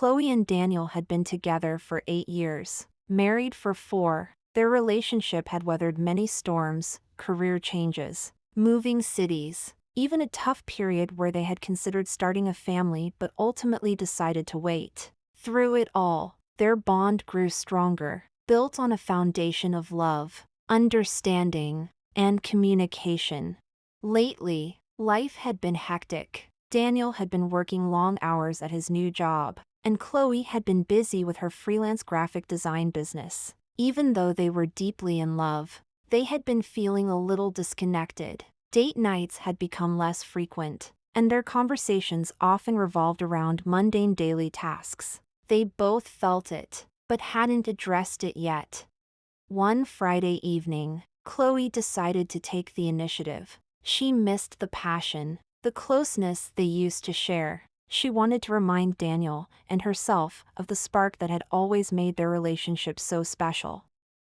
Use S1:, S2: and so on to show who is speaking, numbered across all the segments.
S1: Chloe and Daniel had been together for 8 years, married for 4. Their relationship had weathered many storms, career changes, moving cities, even a tough period where they had considered starting a family but ultimately decided to wait. Through it all, their bond grew stronger, built on a foundation of love, understanding, and communication. Lately, life had been hectic. Daniel had been working long hours at his new job, and Chloe had been busy with her freelance graphic design business. Even though they were deeply in love, they had been feeling a little disconnected. Date nights had become less frequent, and their conversations often revolved around mundane daily tasks. They both felt it, but hadn't addressed it yet. One Friday evening, Chloe decided to take the initiative. She missed the passion, the closeness they used to share. She wanted to remind Daniel and herself of the spark that had always made their relationship so special.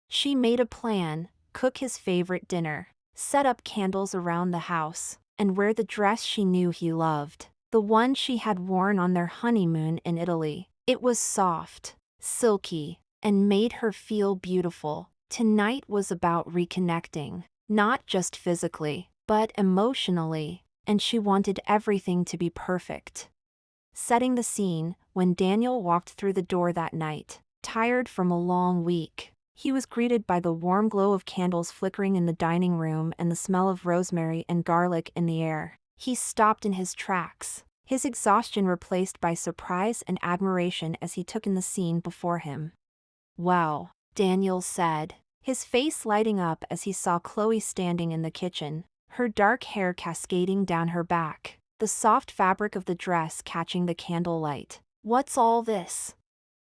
S1: She made a plan: cook his favorite dinner, set up candles around the house, and wear the dress she knew he loved, the one she had worn on their honeymoon in Italy. It was soft, silky, and made her feel beautiful. Tonight was about reconnecting, not just physically, but emotionally, and she wanted everything to be perfect. Setting the scene, when Daniel walked through the door that night, tired from a long week, he was greeted by the warm glow of candles flickering in the dining room and the smell of rosemary and garlic in the air. He stopped in his tracks, his exhaustion replaced by surprise and admiration as he took in the scene before him. "Wow," Daniel said, his face lighting up as he saw Chloe standing in the kitchen, her dark hair cascading down her back, the soft fabric of the dress catching the candlelight. "What's all this?"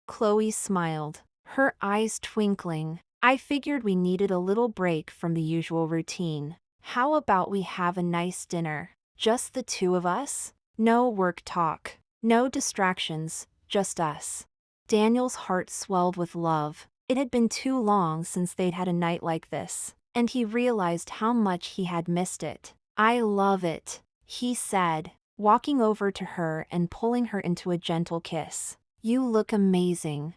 S1: Chloe smiled, her eyes twinkling. "I figured we needed a little break from the usual routine. How about we have a nice dinner? Just the two of us? No work talk, no distractions, just us." Daniel's heart swelled with love. It had been too long since they'd had a night like this, and he realized how much he had missed it. "I love it," he said, walking over to her and pulling her into a gentle kiss. "You look amazing."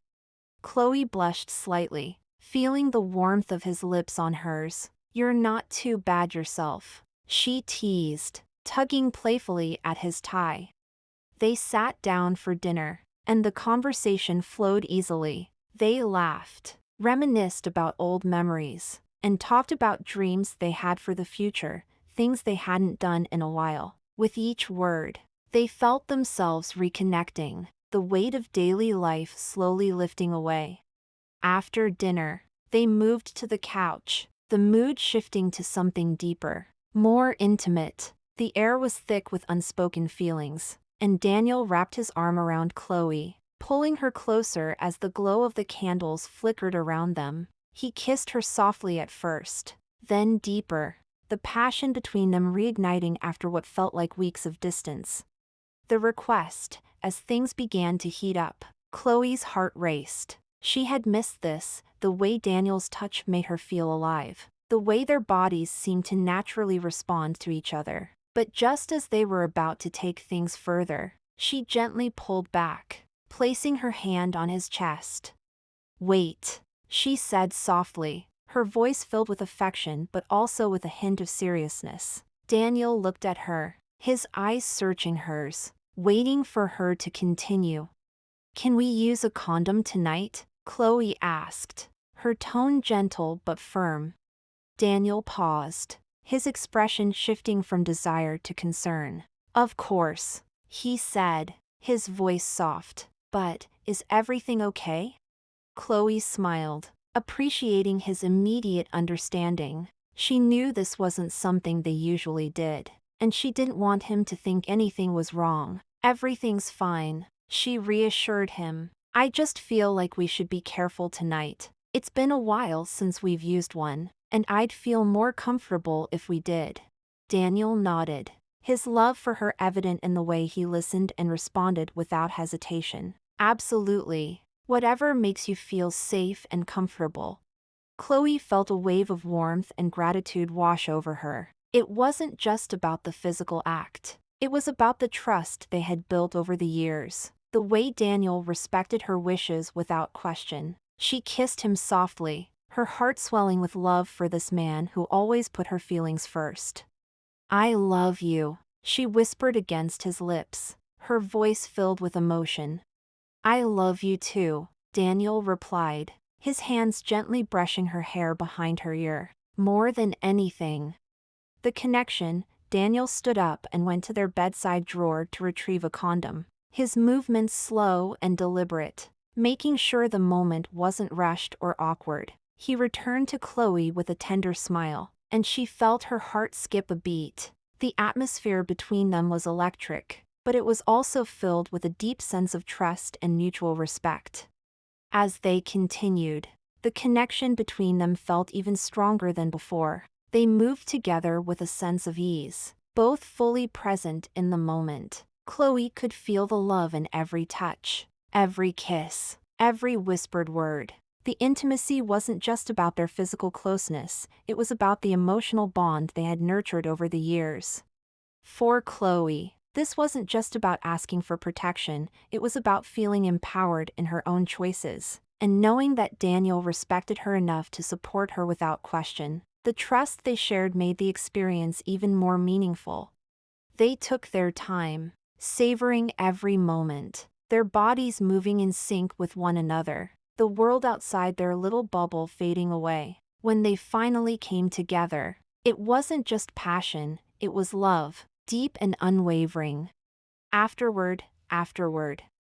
S1: Chloe blushed slightly, feeling the warmth of his lips on hers. "You're not too bad yourself," she teased, tugging playfully at his tie. They sat down for dinner, and the conversation flowed easily. They laughed, reminisced about old memories, and talked about dreams they had for the future, things they hadn't done in a while. With each word, they felt themselves reconnecting, the weight of daily life slowly lifting away. After dinner, they moved to the couch, the mood shifting to something deeper, more intimate. The air was thick with unspoken feelings, and Daniel wrapped his arm around Chloe, pulling her closer as the glow of the candles flickered around them. He kissed her softly at first, then deeper, the passion between them reigniting after what felt like weeks of distance. The request, as things began to heat up, Chloe's heart raced. She had missed this, the way Daniel's touch made her feel alive, the way their bodies seemed to naturally respond to each other. But just as they were about to take things further, she gently pulled back, placing her hand on his chest. "Wait," she said softly, her voice filled with affection but also with a hint of seriousness. Daniel looked at her, his eyes searching hers, waiting for her to continue. "Can we use a condom tonight?" Chloe asked, her tone gentle but firm. Daniel paused, his expression shifting from desire to concern. "Of course," he said, his voice soft. "But, is everything okay?" Chloe smiled, appreciating his immediate understanding. She knew this wasn't something they usually did, and she didn't want him to think anything was wrong. "Everything's fine," she reassured him. "I just feel like we should be careful tonight. It's been a while since we've used one, and I'd feel more comfortable if we did." Daniel nodded, his love for her evident in the way he listened and responded without hesitation. "Absolutely. Whatever makes you feel safe and comfortable." Chloe felt a wave of warmth and gratitude wash over her. It wasn't just about the physical act. It was about the trust they had built over the years. the way Daniel respected her wishes without question. She kissed him softly, her heart swelling with love for this man who always put her feelings first. "I love you," she whispered against his lips, her voice filled with emotion. "I love you too," Daniel replied, his hands gently brushing her hair behind her ear. "More than anything." The connection, Daniel stood up and went to their bedside drawer to retrieve a condom, his movements slow and deliberate, making sure the moment wasn't rushed or awkward. He returned to Chloe with a tender smile, and she felt her heart skip a beat. The atmosphere between them was electric, but it was also filled with a deep sense of trust and mutual respect. As they continued, the connection between them felt even stronger than before. They moved together with a sense of ease, both fully present in the moment. Chloe could feel the love in every touch, every kiss, every whispered word. The intimacy wasn't just about their physical closeness, it was about the emotional bond they had nurtured over the years. For Chloe, this wasn't just about asking for protection, it was about feeling empowered in her own choices, and knowing that Daniel respected her enough to support her without question. The trust they shared made the experience even more meaningful. They took their time, savoring every moment, their bodies moving in sync with one another, the world outside their little bubble fading away. When they finally came together, it wasn't just passion, it was love, deep and unwavering. Afterward,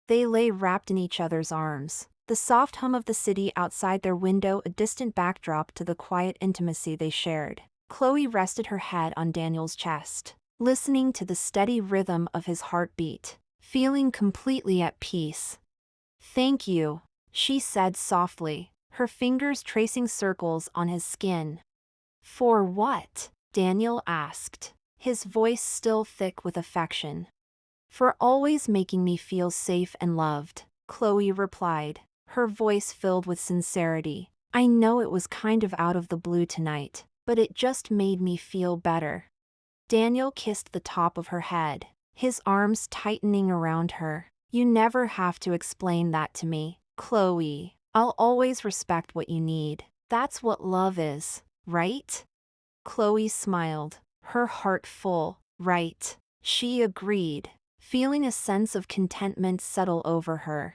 S1: they lay wrapped in each other's arms, the soft hum of the city outside their window a distant backdrop to the quiet intimacy they shared. Chloe rested her head on Daniel's chest, listening to the steady rhythm of his heartbeat, feeling completely at peace. "Thank you," she said softly, her fingers tracing circles on his skin. "For what?" Daniel asked, his voice still thick with affection. "For always making me feel safe and loved," Chloe replied, her voice filled with sincerity. "I know it was kind of out of the blue tonight, but it just made me feel better." Daniel kissed the top of her head, his arms tightening around her. "You never have to explain that to me, Chloe. I'll always respect what you need. That's what love is, right?" Chloe smiled, her heart full. "Right," she agreed, feeling a sense of contentment settle over her.